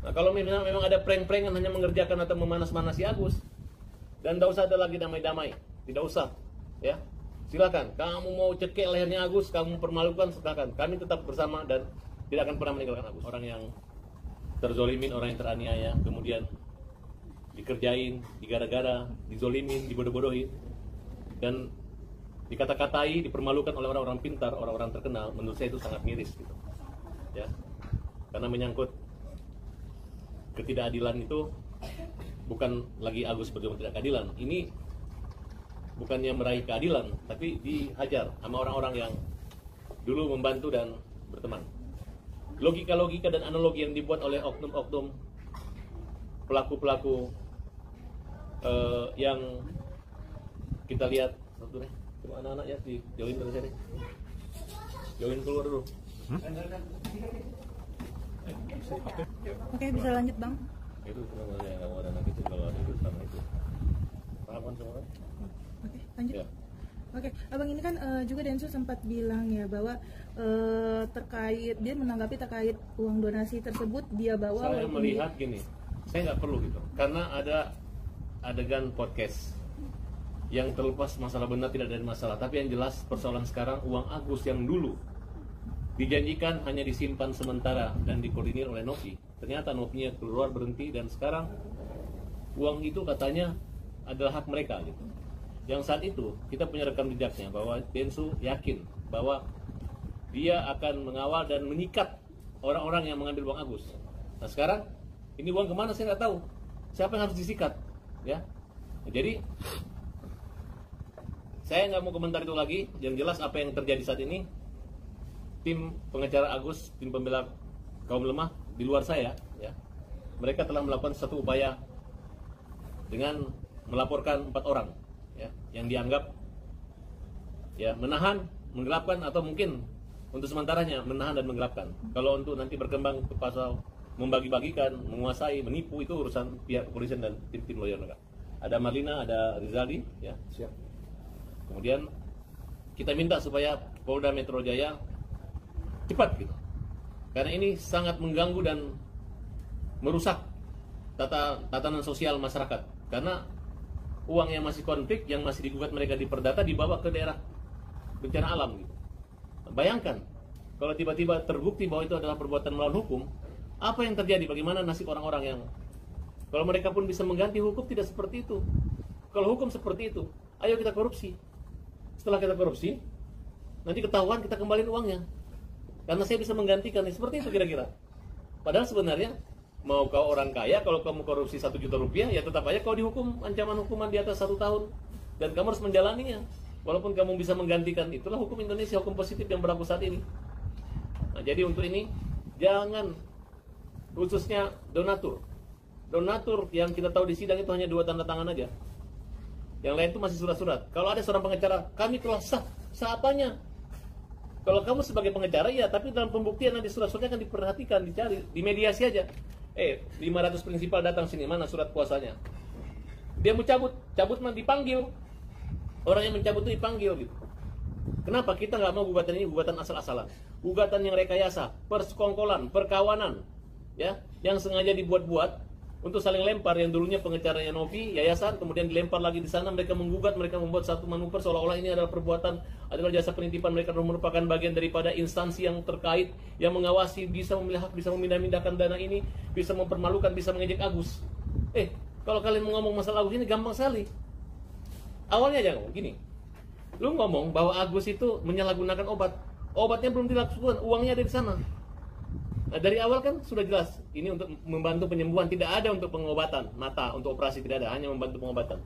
Nah, kalau memang ada prank-prankan hanya mengerjakan atau memanas-manasi Agus, dan tidak usah ada lagi damai-damai, tidak usah, ya. Silakan, kamu mau cekik lehernya Agus, kamu permalukan, silakan. Kami tetap bersama dan tidak akan pernah meninggalkan Agus. Orang yang terzolimin, orang yang teraniaya, kemudian dikerjain, digara-gara, dizolimin, dibodoh-bodohin, dan dikata-katai, dipermalukan oleh orang-orang pintar, orang-orang terkenal. Menurut saya itu sangat miris, gitu. Ya, karena menyangkut ketidakadilan itu bukan lagi Agus berjuang tidak keadilan. Ini bukannya meraih keadilan, tapi dihajar sama orang-orang yang dulu membantu dan berteman. Logika-logika dan analogi yang dibuat oleh oknum-oknum pelaku-pelaku yang kita lihat, coba anak-anak ya dijauhin dari sini, jauhin keluar dulu. Oke, bisa lanjut Bang. Itu kalau yang ada anak itu, kalau ada itu sama itu paham kan semua? Oke, lanjut. Ya. Oke, Abang ini kan juga Densus sempat bilang ya bahwa terkait, dia menanggapi terkait uang donasi tersebut dia bawa. Saya melihat gini, saya nggak perlu gitu, karena ada adegan podcast yang terlepas masalah benar tidak ada masalah, tapi yang jelas persoalan sekarang uang Agus yang dulu dijanjikan hanya disimpan sementara dan dikoordinir oleh Novi, ternyata Novinya keluar berhenti dan sekarang uang itu katanya adalah hak mereka gitu. Yang saat itu kita punya rekam jejaknya bahwa Densu yakin bahwa dia akan mengawal dan menyikat orang-orang yang mengambil uang Agus. Nah sekarang ini uang kemana saya nggak tahu. Siapa yang harus disikat? Ya, jadi saya nggak mau komentar itu lagi. Yang jelas apa yang terjadi saat ini, tim pengacara Agus, tim pembela kaum lemah di luar saya, ya, mereka telah melakukan satu upaya dengan melaporkan 4 orang, ya, yang dianggap ya menahan, menggelapkan atau mungkin untuk sementaranya menahan dan menggelapkan. Kalau untuk nanti berkembang ke pasal membagi-bagikan, menguasai, menipu, itu urusan pihak kepolisian dan tim-tim lawyer mereka. Ada Marlina, ada Rizaldi, ya. Siap. Kemudian kita minta supaya Polda Metro Jaya cepat gitu. Karena ini sangat mengganggu dan merusak tatanan sosial masyarakat. Karena uang yang masih konflik, yang masih digugat mereka di Perdata dibawa ke daerah bencana alam gitu. Bayangkan kalau tiba-tiba terbukti bahwa itu adalah perbuatan melawan hukum, apa yang terjadi? Bagaimana nasib orang-orang yang kalau mereka pun bisa mengganti hukum? Tidak seperti itu. Kalau hukum seperti itu, ayo kita korupsi. Setelah kita korupsi, nanti ketahuan kita kembaliin uangnya. Karena saya bisa menggantikan, seperti itu kira-kira. Padahal sebenarnya mau kau orang kaya, kalau kamu korupsi 1 juta rupiah, ya tetap aja kau dihukum ancaman hukuman di atas 1 tahun, dan kamu harus menjalaninya. Walaupun kamu bisa menggantikan, itulah hukum Indonesia, hukum positif yang berlaku saat ini. Nah, jadi untuk ini jangan, khususnya donatur. Donatur yang kita tahu di sidang itu hanya 2 tanda tangan aja. Yang lain itu masih surat-surat. Kalau ada seorang pengacara, kami telah sah apanya? Kalau kamu sebagai pengacara, ya, tapi dalam pembuktian nanti surat-suratnya akan diperhatikan, dicari, dimediasi aja. 500 prinsipal datang sini, mana surat kuasanya? Dia mau cabut mah dipanggil. Orang yang mencabut itu dipanggil gitu. Kenapa kita nggak mau gugatan ini gugatan asal-asalan? Gugatan yang rekayasa, persekongkolan, perkawanan, ya, yang sengaja dibuat-buat untuk saling lempar. Yang dulunya pengacaranya Novi, yayasan, kemudian dilempar lagi di sana, mereka menggugat, mereka membuat satu manuver seolah-olah ini adalah perbuatan, adalah jasa penitipan, mereka merupakan bagian daripada instansi yang terkait, yang mengawasi, bisa memilih hak, bisa memindah-mindahkan dana ini, bisa mempermalukan, bisa mengejek Agus. Kalau kalian mau ngomong masalah Agus ini gampang sekali. Awalnya aja ngomong gini, lu ngomong bahwa Agus itu menyalahgunakan obatnya belum dilakukan, uangnya ada di sana. Nah, dari awal kan sudah jelas, ini untuk membantu penyembuhan, tidak ada untuk pengobatan mata, untuk operasi tidak ada, hanya membantu pengobatan.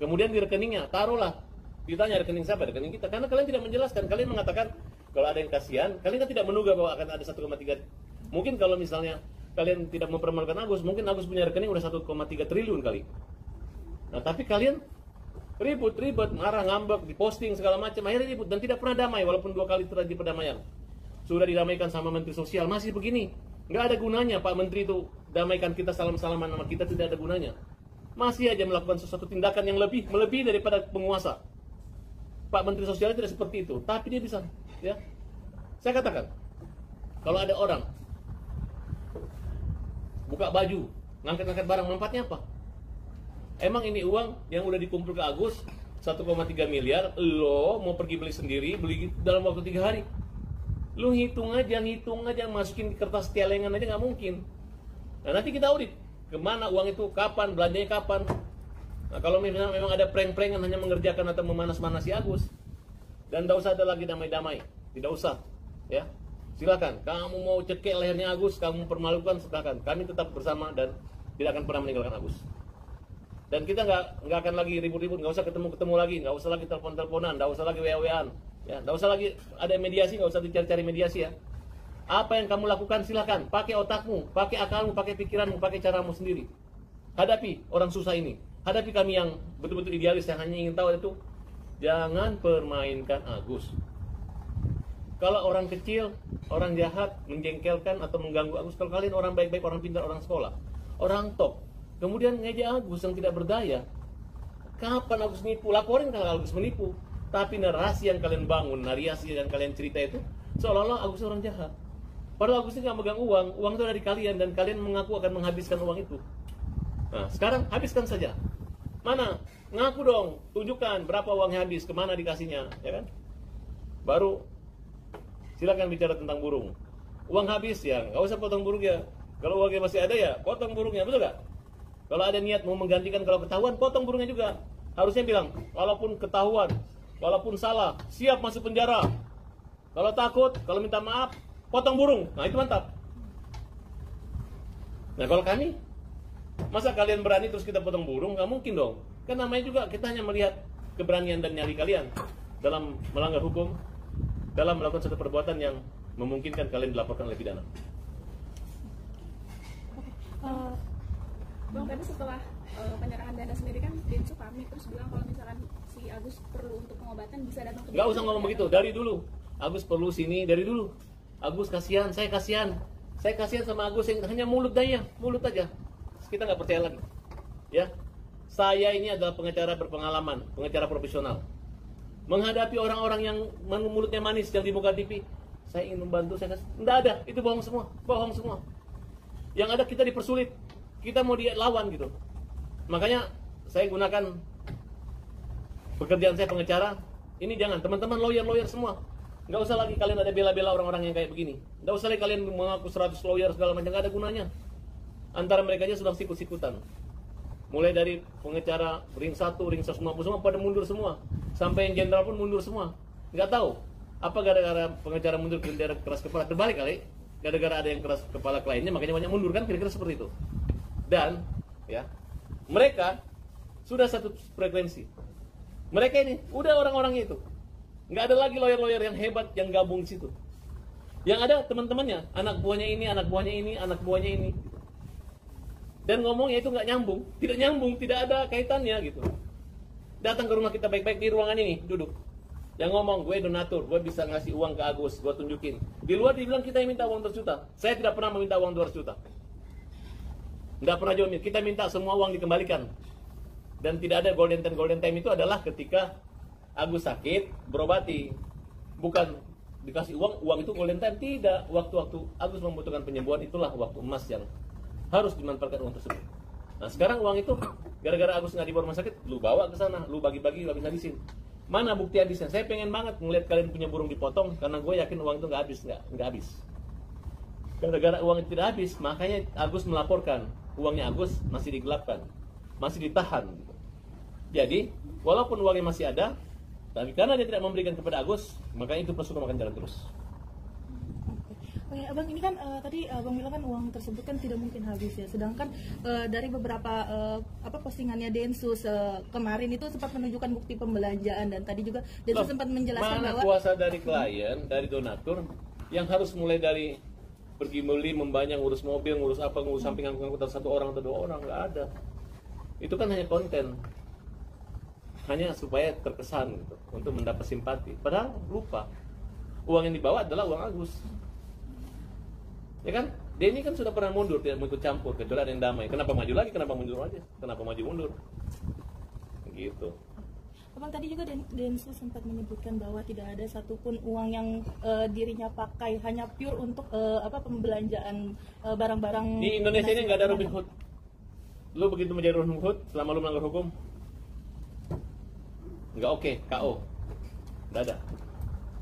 Kemudian di rekeningnya, taruhlah, ditanya rekening siapa, rekening kita, karena kalian tidak menjelaskan, kalian mengatakan kalau ada yang kasihan, kalian kan tidak menduga bahwa akan ada 1,3. Mungkin kalau misalnya kalian tidak mempermalukan Agus, mungkin Agus punya rekening udah 1,3 triliun kali. Nah, tapi kalian ribut, marah, ngambek, diposting segala macam, akhirnya ribut dan tidak pernah damai, walaupun 2 kali terjadi perdamaian. Sudah didamaikan sama Menteri Sosial, masih begini. Nggak ada gunanya Pak Menteri itu damaikan kita, salam-salaman sama kita, tidak ada gunanya. Masih aja melakukan sesuatu tindakan yang melebihi daripada penguasa. Pak Menteri Sosial tidak seperti itu, tapi dia bisa, ya. Saya katakan, kalau ada orang buka baju, ngangkat-ngangkat barang, manfaatnya apa? Emang ini uang yang udah dikumpul ke Agus 1,3 miliar, lo mau pergi beli sendiri, beli dalam waktu 3 hari. Lu hitung aja, masukin di kertas celengan aja nggak mungkin. Nah nanti kita audit, kemana uang itu, kapan, belanjanya kapan. Nah kalau misalnya memang ada prank-prankan hanya mengerjakan atau memanas-manasi Agus, dan tidak usah ada lagi damai-damai, tidak usah, ya. Silakan, kamu mau cekek lehernya Agus, kamu permalukan, silakan. Kami tetap bersama dan tidak akan pernah meninggalkan Agus. Dan kita nggak akan lagi ribut-ribut, nggak usah ketemu lagi, nggak usah lagi telepon-teleponan, nggak usah lagi WA-WAan, ya, nggak usah lagi ada mediasi, nggak usah dicari-cari mediasi, ya. Apa yang kamu lakukan silakan, pakai otakmu, pakai akalmu, pakai pikiranmu, pakai caramu sendiri. Hadapi orang susah ini, hadapi kami yang betul-betul idealis yang hanya ingin tahu itu, jangan permainkan Agus. Kalau orang kecil, orang jahat, menjengkelkan atau mengganggu Agus, kalau kalian orang baik-baik, orang pintar, orang sekolah, orang top, kemudian ngejek Agus yang tidak berdaya, kapan Agus menipu? Laporin kalau Agus menipu. Tapi narasi yang kalian bangun, narasi yang kalian cerita itu seolah-olah Agus orang jahat. Padahal Agus ini nggak megang uang itu dari kalian dan kalian mengaku akan menghabiskan uang itu. Nah, sekarang habiskan saja. Mana? Ngaku dong, tunjukkan berapa uangnya habis, kemana dikasihnya, ya kan? Baru silakan bicara tentang burung. Uang habis ya, nggak usah potong burung ya. Kalau uangnya masih ada ya, potong burungnya, betul nggak? Kalau ada niat mau menggantikan, kalau ketahuan, potong burungnya juga. Harusnya bilang, walaupun ketahuan, walaupun salah, siap masuk penjara. Kalau takut, kalau minta maaf, potong burung. Nah itu mantap. Nah kalau kami, masa kalian berani terus kita potong burung? Nggak mungkin dong. Kan namanya juga kita hanya melihat keberanian dan nyali kalian dalam melanggar hukum, dalam melakukan suatu perbuatan yang memungkinkan kalian dilaporkan oleh pidana. Bang, tadi setelah penyerahan dana sendiri kan Densu pamit terus bilang kalau misalkan si Agus perlu untuk pengobatan bisa datang ke. Nggak usah ngomong begitu, dari dulu. Agus perlu sini, dari dulu. Agus kasihan, saya kasihan. Saya kasihan sama Agus yang hanya mulut aja. Kita nggak percaya lagi. Ya, saya ini adalah pengacara berpengalaman, pengacara profesional. Menghadapi orang-orang yang mulutnya manis yang di muka TV, saya ingin membantu, saya kasih. Nggak ada, itu bohong semua. Yang ada kita dipersulit, kita mau dilawan gitu. Makanya saya gunakan pekerjaan saya pengacara. Ini jangan, teman-teman lawyer semua. Nggak usah lagi kalian ada bela-bela orang-orang yang kayak begini. Nggak usah lagi kalian mengaku 100 lawyer segala macam, nggak ada gunanya. Antara mereka aja sudah sikut-sikutan. Mulai dari pengacara ring 1, ring 150 semua pada mundur semua. Sampai yang jenderal pun mundur semua. Nggak tahu apa gara-gara pengacara mundur, gara-gara keras kepala. Terbalik kali, gara-gara ada yang keras kepala kliennya makanya banyak mundur kan, kira-kira seperti itu. Dan ya, mereka sudah satu frekuensi. Mereka ini udah orang-orangnya itu. Nggak ada lagi lawyer-lawyer yang hebat yang gabung di situ. Yang ada teman-temannya, anak buahnya ini. Dan ngomongnya itu nggak nyambung, tidak ada kaitannya gitu. Datang ke rumah kita baik-baik di ruangan ini, duduk. Yang ngomong, gue donatur, gue bisa ngasih uang ke Agus, gue tunjukin. Di luar dibilang kita yang minta uang 200 juta. Saya tidak pernah meminta uang 200 juta. Nggak pernah jawab, kita minta semua uang dikembalikan. Dan tidak ada golden time itu adalah ketika Agus sakit, berobati. Bukan dikasih uang itu golden time, tidak. Waktu-waktu Agus membutuhkan penyembuhan, itulah waktu emas yang harus dimanfaatkan uang tersebut. Nah sekarang uang itu gara-gara Agus nggak dibawa rumah sakit, lu bawa ke sana, lu bagi-bagi, lu habis-habisin. Mana bukti habisnya? Saya pengen banget ngeliat kalian punya burung dipotong, karena gue yakin uang itu nggak habis. Gara-gara uang itu tidak habis, makanya Agus melaporkan uangnya Agus masih digelapkan, masih ditahan. Jadi walaupun uangnya masih ada, tapi karena dia tidak memberikan kepada Agus, makanya itu pasti makan jalan terus. Oke, Abang, ini kan tadi Abang bilang kan uang tersebut kan tidak mungkin habis ya. Sedangkan dari beberapa postingannya Densus kemarin itu sempat menunjukkan bukti pembelanjaan, dan tadi juga Densus sempat menjelaskan mana bahwa kuasa dari klien, dari donatur yang harus mulai dari pergi beli, membanyak, ngurus mobil, ngurus samping angkutan satu orang atau 2 orang, nggak ada. Itu kan hanya konten, hanya supaya terkesan gitu, untuk mendapat simpati. Padahal lupa uang yang dibawa adalah uang Agus. Ya kan, Denny kan sudah pernah mundur, tidak mau ikut campur, kecuali ada yang damai. Kenapa maju lagi? Kenapa mundur aja? Kenapa maju mundur? Gitu. Abang tadi juga Densus sempat menyebutkan bahwa tidak ada satupun uang yang dirinya pakai, hanya pure untuk pembelanjaan barang-barang. Di Indonesia ini nggak ada Robin Hood. Lu begitu menjadi Robin Hood selama lu melanggar hukum, nggak oke, KO. Nggak ada.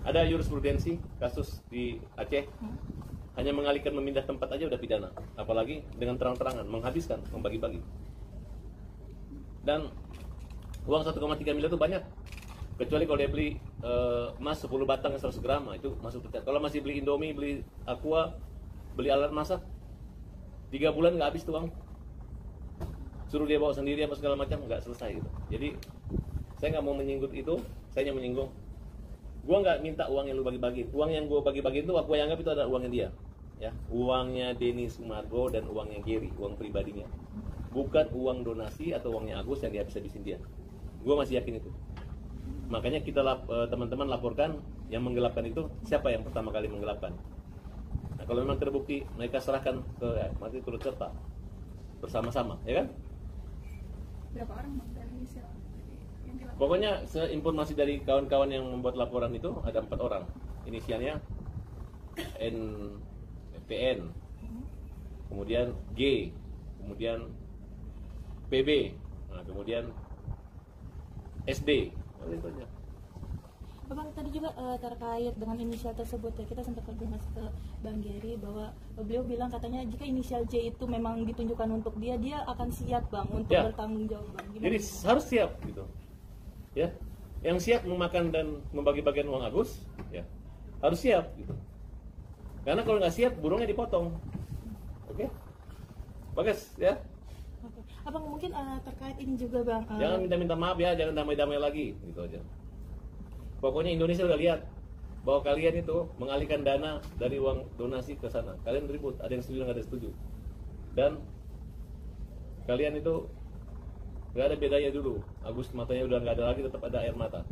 Ada jurisprudensi kasus di Aceh, hanya mengalihkan memindah tempat aja udah pidana, apalagi dengan terang-terangan menghabiskan, membagi-bagi. Dan uang 1,3 miliar itu banyak. Kecuali kalau dia beli emas 10 batang 100 gram, itu masuk tercatat. Kalau masih beli Indomie, beli Aqua, beli alat masak, 3 bulan nggak habis tuh uang. Suruh dia bawa sendiri apa segala macam, nggak selesai gitu. Jadi saya nggak mau menyinggung itu, saya hanya menyinggung. Gua nggak minta uang yang lu bagi-bagi. Uang yang gua bagi-bagi itu aku anggap itu adalah uangnya dia, ya, uangnya Denny Sumargo dan uangnya Gary, uang pribadinya. Bukan uang donasi atau uangnya Agus yang dihabis-habisin dia. Gue masih yakin itu. Makanya kita teman-teman laporkan yang menggelapkan itu siapa yang pertama kali menggelapkan. Nah, kalau memang terbukti, mereka serahkan ke mati turut serta bersama-sama, ya kan? Berapa orang Bang inisial yang dilaporkan? Pokoknya informasi dari kawan-kawan yang membuat laporan itu ada 4 orang. Inisialnya NPN, kemudian G, kemudian PB, nah, kemudian SD. Itu aja. Abang tadi juga terkait dengan inisial tersebut ya, kita sempat konfirmasi ke Bang Gary bahwa beliau bilang katanya jika inisial J itu memang ditunjukkan untuk dia akan siap Bang untuk Ya. bertanggung jawab Bang. Gimana? Jadi harus siap gitu, ya. Yang siap memakan dan membagi-bagian uang Agus, ya harus siap gitu. Karena kalau nggak siap, burungnya dipotong. Oke, bagus ya. Oke. Abang mungkin terkait ini juga Bang. Jangan minta-minta maaf ya, jangan damai-damai lagi, gitu aja. Pokoknya Indonesia udah lihat bahwa kalian itu mengalihkan dana dari uang donasi ke sana. Kalian ribut, ada yang setuju, nggak ada yang setuju. Dan kalian itu nggak ada bedanya dulu. Agus matanya udah nggak ada lagi, tetap ada air mata.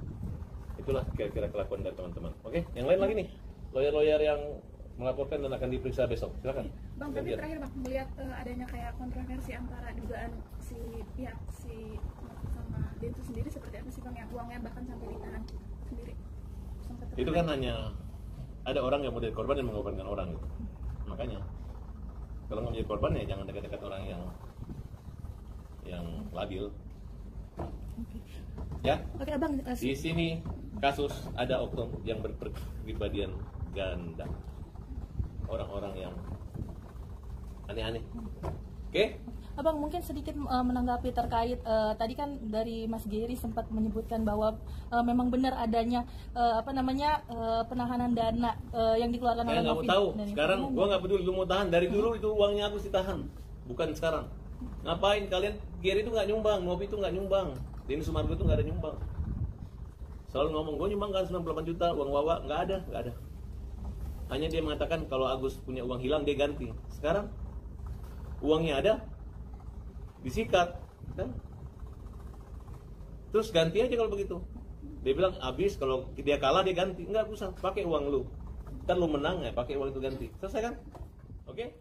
Itulah kira-kira kelakuan dari teman-teman. Oke, yang lain lagi nih, lawyer-lawyer yang melaporkan dan akan diperiksa besok. Silakan. Bang, tapi terakhir Bang, melihat adanya kayak kontroversi antara dugaan si pihak si sama Densus sendiri seperti apa sih Bang, yang uangnya bahkan sampai ditahan sendiri? Itu kan hanya ada orang yang mau jadi korban dan mengorbankan orang gitu. Makanya kalau nggak menjadi korban ya jangan dekat-dekat orang yang labil. Ya. Oke Abang, Di sini kasus ada oknum yang berpribadian ganda, orang-orang yang aneh-aneh. Oke? Abang mungkin sedikit menanggapi terkait tadi kan dari Mas Gary sempat menyebutkan bahwa memang benar adanya penahanan dana yang dikeluarkan Saya oleh nggak mau Novi tahu. dan Sekarang yang gua nggak peduli lu mau tahan. Dari dulu itu uangnya aku ditahan, bukan sekarang. Ngapain kalian? Gary itu nggak nyumbang, Novi itu nggak nyumbang, Denny Sumargo itu nggak ada nyumbang. Selalu ngomong gue nyumbang kan 98 juta uang Wawa, nggak ada. Hanya dia mengatakan kalau Agus punya uang hilang dia ganti. Sekarang uangnya ada, disikat, kan? Terus ganti aja kalau begitu. Dia bilang habis, kalau dia kalah dia ganti. Enggak usah, pakai uang lu. Ntar lu menang ya, pakai uang itu ganti. Selesai kan? Oke?